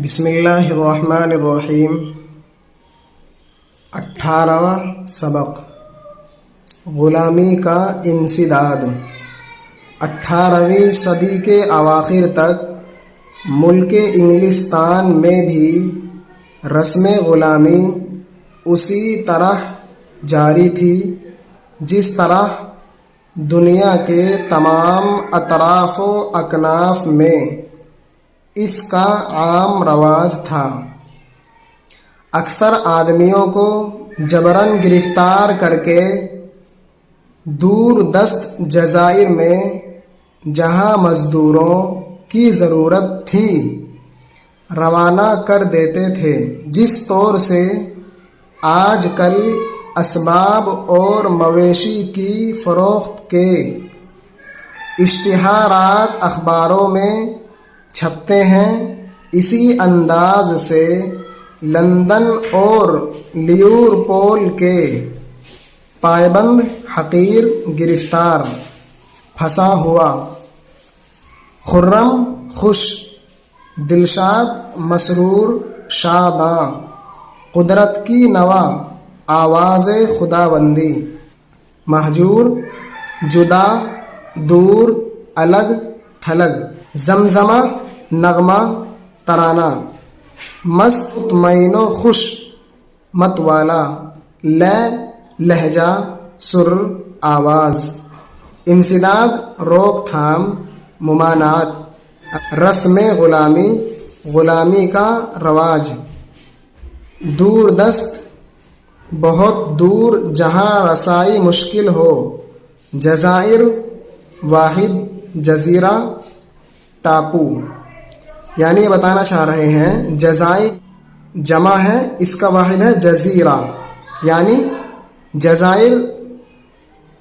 بسم اللہ الرحمن الرحیم۔ 18واں سبق، غلامی کا انسداد۔ 18ویں صدی کے اواخر تک ملک انگلستان میں بھی رسم غلامی اسی طرح جاری تھی جس طرح دنیا کے تمام اطراف و اکناف میں اس کا عام رواج تھا۔ اکثر آدمیوں کو جبراً گرفتار کر کے دور دست جزائر میں جہاں مزدوروں کی ضرورت تھی روانہ کر دیتے تھے، جس طور سے آج کل اسباب اور مویشی کی فروخت کے اشتہارات اخباروں میں چھپتے ہیں۔ اسی انداز سے لندن اور لیورپول کے پائبند حقیر گرفتار پھنسا ہوا، خرم خوش، دلشاد مسرور، شاداں، قدرت کی نوا، آواز خداوندی، مہجور، جدا، دور، الگ تھلگ، زمزمہ، نغمہ، ترانہ، مست، مطمئن و خوش، متوالا، لے، لہجہ، سر، آواز۔ انسداد، روک تھام، ممانعت، رسم غلامی، غلامی کا رواج۔ دور دست، بہت دور جہاں رسائی مشکل ہو۔ جزائر، واحد، جزیرہ، ٹاپو، یعنی یہ بتانا چاہ رہے ہیں جزائر جمع ہے، اس کا واحد ہے جزیرہ، یعنی جزائر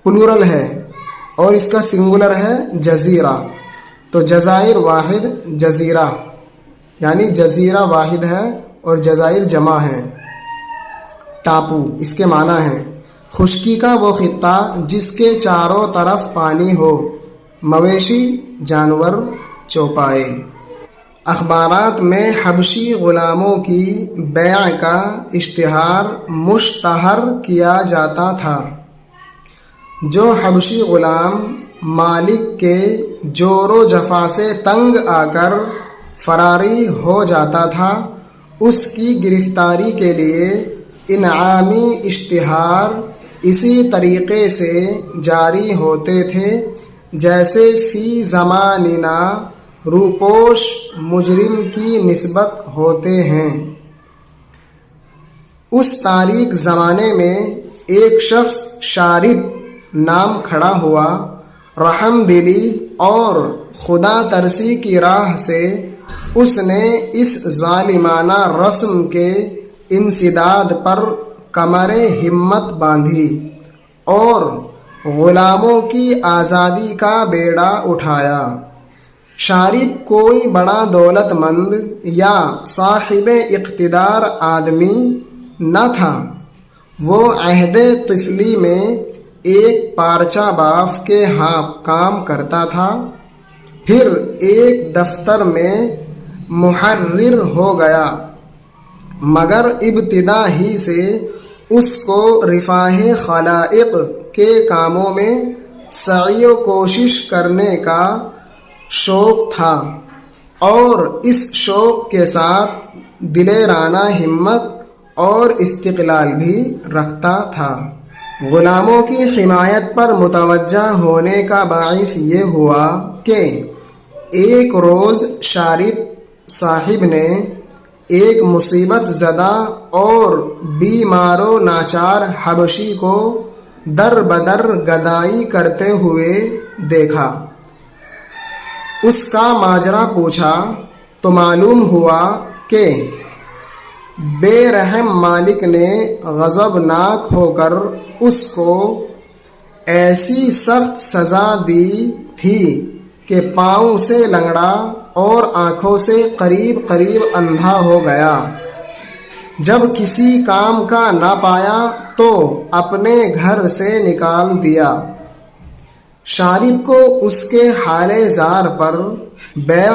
پلورل ہے اور اس کا سنگولر ہے جزیرہ، تو جزائر واحد، جزیرہ یعنی جزیرہ واحد ہے اور جزائر جمع ہے۔ ٹاپو، اس کے معنی ہے خشکی کا وہ خطہ جس کے چاروں طرف پانی ہو، مویشی، جانور، چوپائے۔ اخبارات میں حبشی غلاموں کی بیع کا اشتہار مشتہر کیا جاتا تھا۔ جو حبشی غلام مالک کے جور و جفا سے تنگ آ کر فراری ہو جاتا تھا، اس کی گرفتاری کے لیے انعامی اشتہار اسی طریقے سے جاری ہوتے تھے جیسے فی زماننا روپوش مجرم کی نسبت ہوتے ہیں۔ اس تاریک زمانے میں ایک شخص شارب نام کھڑا ہوا، رحم دلی اور خدا ترسی کی راہ سے اس نے اس ظالمانہ رسم کے انسداد پر کمر ہمت باندھی اور غلاموں کی آزادی کا بیڑا اٹھایا۔ شارب کوئی بڑا دولت مند یا صاحب اقتدار آدمی نہ تھا، وہ عہد طفلی میں ایک پارچہ باف کے ہاں کام کرتا تھا، پھر ایک دفتر میں محرر ہو گیا، مگر ابتدا ہی سے اس کو رفاہ خلائق کے کاموں میں سعی و کوشش کرنے کا شوق تھا اور اس شوق کے ساتھ دلیرانہ ہمت اور استقلال بھی رکھتا تھا۔ غلاموں کی حمایت پر متوجہ ہونے کا باعث یہ ہوا کہ ایک روز شارب صاحب نے ایک مصیبت زدہ اور بیمار و ناچار حبشی کو در بدر گدائی کرتے ہوئے دیکھا۔ اس کا ماجرا پوچھا تو معلوم ہوا کہ بے رحم مالک نے غضبناک ہو کر اس کو ایسی سخت سزا دی تھی کہ پاؤں سے لنگڑا اور آنکھوں سے قریب قریب اندھا ہو گیا۔ جب کسی کام کا نہ پایا تو اپنے گھر سے نکال دیا۔ شارب کو اس کے حال زار پر بیع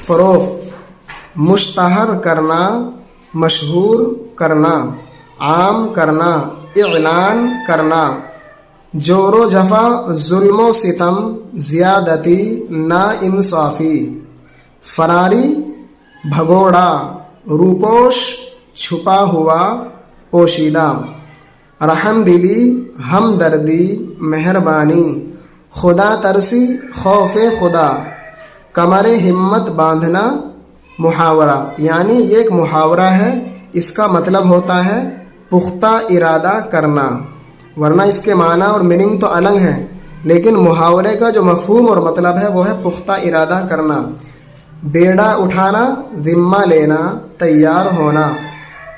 فروخت مشتہر کرنا، مشہور کرنا، عام کرنا، اعلان کرنا، جور و جفا، ظلم و ستم، زیادتی، نا انصافی، فراری، بھگوڑا، روپوش، چھپا ہوا، پوشیدہ، رحم دلی، ہمدردی، مہربانی، خدا ترسی، خوف خدا، کمر ہمت باندھنا، محاورہ، یعنی یہ ایک محاورہ ہے، اس کا مطلب ہوتا ہے پختہ ارادہ کرنا، ورنہ اس کے معنی اور میننگ تو الگ ہیں، لیکن محاورے کا جو مفہوم اور مطلب ہے وہ ہے پختہ ارادہ کرنا، بیڑا اٹھانا، ذمہ لینا، تیار ہونا،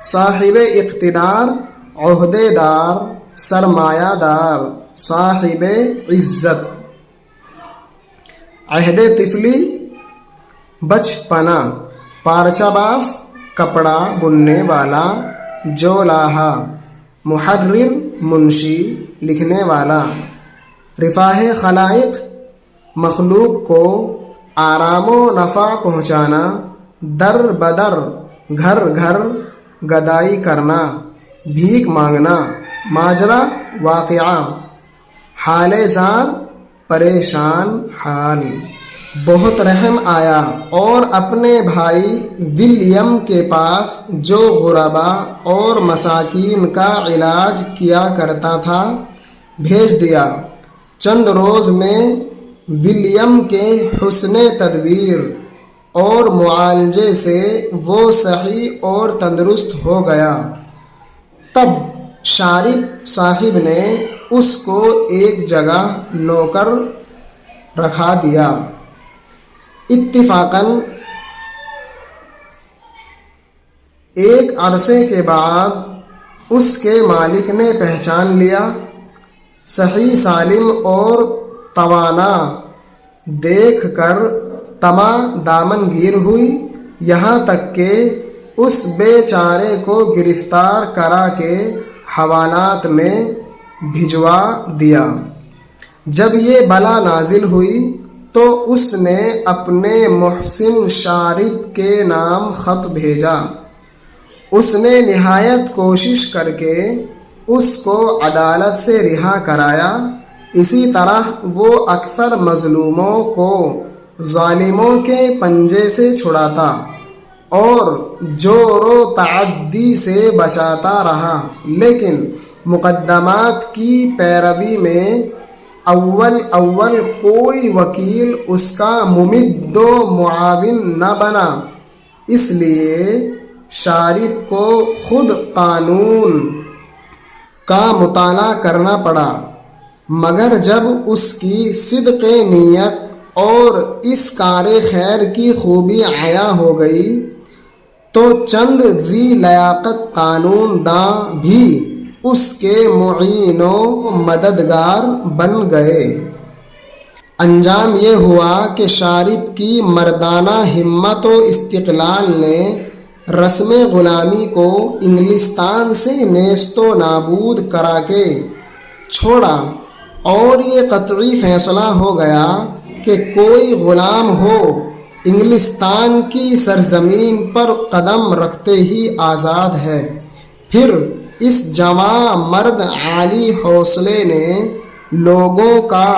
صاحب اقتدار، عہدے دار، سرمایہ دار، صاحب عزت، عہد طفلی، بچپنا، پارچہ باف، کپڑا بننے والا، جولاہا، محرر، منشی، لکھنے والا، رفاہ خلائق، مخلوق کو آرام و نفع پہنچانا، در بدر، گھر گھر، گدائی کرنا، بھیک مانگنا، ماجرا، واقعہ، حال زار، پریشان حال۔ بہت رحم آیا اور اپنے بھائی ولیم کے پاس جو غربا اور مساکین کا علاج کیا کرتا تھا بھیج دیا۔ چند روز میں ولیم کے حسن تدبیر اور معالجے سے وہ صحیح اور تندرست ہو گیا۔ تب شارب صاحب نے اس کو ایک جگہ نوکر رکھا دیا۔ اتفاقاً ایک عرصے کے بعد اس کے مالک نے پہچان لیا، صحیح سالم اور توانا دیکھ کر تما دامن گیر ہوئی، یہاں تک کہ اس بیچارے کو گرفتار کرا کے حوالات میں بھجوا دیا۔ جب یہ بلا نازل ہوئی تو اس نے اپنے محسن شارب کے نام خط بھیجا۔ اس نے نہایت کوشش کر کے اس کو عدالت سے رہا کرایا، اسی طرح وہ اکثر مظلوموں کو ظالموں کے پنجے سے چھڑاتا اور جور و تعدی سے بچاتا رہا، لیکن مقدمات کی پیروی میں اول کوئی وکیل اس کا ممد و معاون نہ بنا، اس لیے شارب کو خود قانون کا مطالعہ کرنا پڑا، مگر جب اس کی صدق نیت اور اس کار خیر کی خوبی عیاں ہو گئی تو چند ذی لیاقت قانون داں بھی اس کے معین و مددگار بن گئے۔ انجام یہ ہوا کہ شارب کی مردانہ ہمت و استقلال نے رسم غلامی کو انگلستان سے نیست و نابود کرا کے چھوڑا، اور یہ قطعی فیصلہ ہو گیا کہ کوئی غلام ہو انگلستان کی سرزمین پر قدم رکھتے ہی آزاد ہے۔ پھر اس جواں مرد عالی حوصلے نے لوگوں کا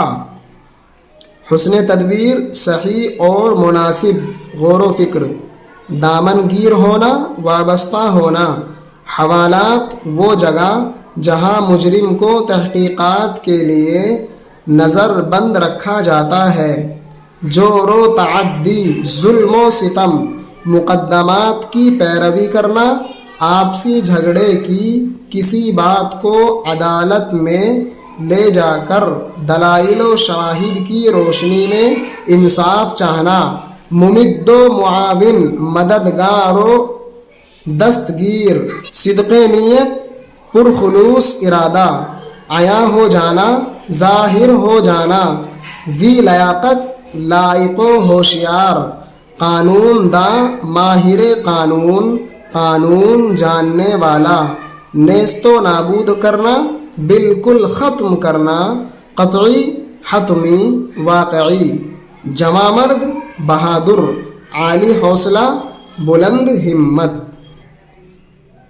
حسن تدبیر، صحیح اور مناسب غور و فکر، دامن گیر ہونا، وابستہ ہونا، حوالات وہ جگہ جہاں مجرم کو تحقیقات کے لیے نظر بند رکھا جاتا ہے، جور و تعدی، ظلم و ستم، مقدمات کی پیروی کرنا، آپسی جھگڑے کی کسی بات کو عدالت میں لے جا کر دلائل و شواہد کی روشنی میں انصاف چاہنا، ممد و معاون، مددگار و دستگیر، صدق نیت، پرخلوص ارادہ، عیاں ہو جانا، ظاہر ہو جانا، ذی لیاقت، لائق و ہوشیار، قانون داں، ماہر قانون، قانون جاننے والا، نیست و نابود کرنا، بالکل ختم کرنا، قطعی، حتمی، واقعی، جواں مرد، بہادر، عالی حوصلہ، بلند ہمت،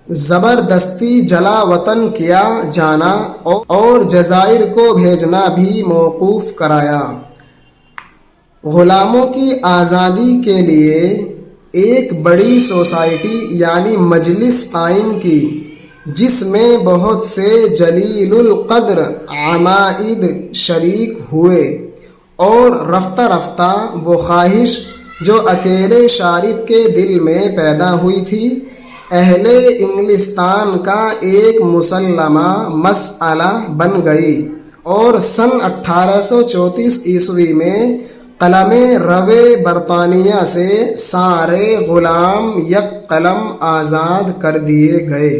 زبردستی جلا وطن کیا جانا اور جزائر کو بھیجنا بھی موقوف کرایا۔ غلاموں کی آزادی کے لیے ایک بڑی سوسائٹی یعنی مجلس قائم کی، جس میں بہت سے جلیل القدر عمائد شریک ہوئے، اور رفتہ رفتہ وہ خواہش جو اکیلے شارب کے دل میں پیدا ہوئی تھی اہل انگلستان کا ایک مسلمہ مسئلہ بن گئی، اور سن 1834 عیسوی میں قلم روِ برطانیہ سے سارے غلام یک قلم آزاد کر دیے گئے۔